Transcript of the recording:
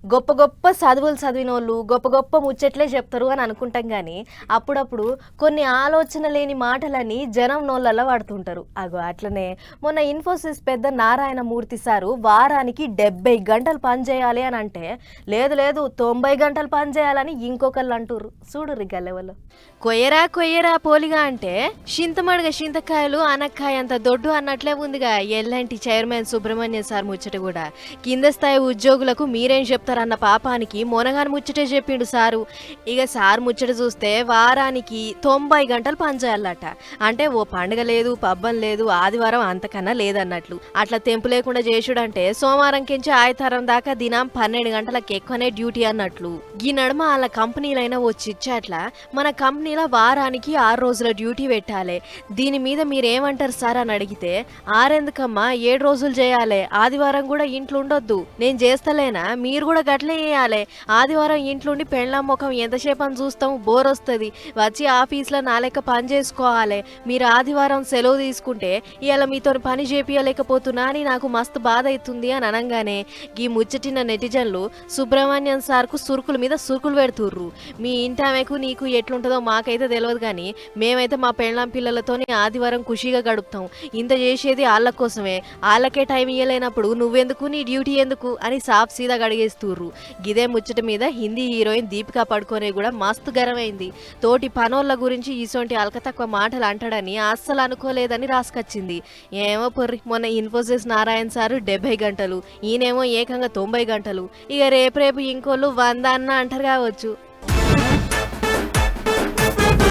గొప్ప గొప్ప చదువులు చదివినోళ్ళు గొప్ప గొప్ప ముచ్చట్లే చెప్తారు అని అనుకుంటాం కానీ అప్పుడప్పుడు కొన్ని ఆలోచన లేని మాటలని జనం నోళ్ళల్లో వాడుతుంటారు. అగో అట్లనే మొన్న ఇన్ఫోసిస్ పెద్ద నారాయణమూర్తి సారు వారానికి 70 గంటలు పని చేయాలి అని అంటే లేదు లేదు 90 గంటలు పని చేయాలని ఇంకొకళ్ళు అంటుర్రు. చూడుర్రి గల్లెవలు కొయ్యరా కొయ్యరా పోలిగా అంటే చింతమడగ చింతకాయలు అనక్కాయ అంత దొడ్డు అన్నట్లే ఉందిగా ఎల్లాంటి చైర్మన్ సుబ్రహ్మణ్యం సార్ ముచ్చట కూడా. కింద స్థాయి ఉద్యోగులకు మీరేం చెప్తారన్న పాపానికి మొనగాని ముచ్చటే చెప్పిండు సారు. ఇక సార్ ముచ్చట చూస్తే వారానికి 90 గంటలు పనిచేయాలట. అంటే ఓ పండుగ లేదు పబ్బం లేదు ఆదివారం అంతకన్నా లేదన్నట్లు. అట్లా తెంపు లేకుండా చేసుడంటే సోమవారం కించి ఆదివారం దాకా దినం 12 గంటలకు ఎక్కువనే డ్యూటీ అన్నట్లు. ఈ నడుమ వాళ్ళ కంపెనీలైనా ఓ చిచ్చాట్లా మన కంపెనీలో వారానికి 6 రోజుల డ్యూటీ పెట్టాలి, దీని మీద మీరేమంటారు సార్ అని అడిగితే 6 ఎందుకమ్మా 7 రోజులు చేయాలి, ఆదివారం కూడా ఇంట్లో ఉండొద్దు, నేను చేస్తలేనా మీరు కూడా గట్లే చేయాలి, ఆదివారం ఇంట్లోండి పెళ్ళాం ముఖం ఎంతసేపు అని చూస్తాం బోర్ వస్తుంది, వచ్చి ఆఫీస్లో నా లెక్క పని చేసుకోవాలి, మీరు ఆదివారం సెలవు తీసుకుంటే ఇవాళ మీతో పని చేపియలేకపోతున్నా అని నాకు మస్తు బాధ అవుతుంది అని అనగానే ఈ ముచ్చటిన నెటిజన్లు సుబ్రహ్మణ్యం సార్కు సురుకుల మీద సురుకులు పెడుతుర్రు. మీ ఇంటామెకు నీకు ఎట్లుంటుందో మాకైతే తెలియదు కానీ మేమైతే మా పెళ్ళాం పిల్లలతోనే ఆదివారం ఖుషిగా గడుపుతాం, ఇంత చేసేది వాళ్ళ కోసమే, వాళ్ళకే టైం ఇవ్వలేనప్పుడు నువ్వెందుకు నీ డ్యూటీ ఎందుకు అని సాఫ్ సీదా అడిగేస్తుర్రు. గిదే ముచ్చట మీద హిందీ హీరోయిన్ దీపికా పడుకోనే కూడా మస్తు గరమైంది. తోటి పనోళ్ళ గురించి ఇసొంటి అల్క తక్కువ మాటలు అంటాడని అస్సలు అనుకోలేదని రాసుకొచ్చింది. ఏమో పొర్రి మొన్న ఇన్ఫోసిస్ నారాయణ సారు 70 గంటలు, ఈయనేమో ఏకంగా 90 గంటలు. ఇక రేపు ఇంకోళ్ళు 100 అన్న అంటారు కావచ్చు.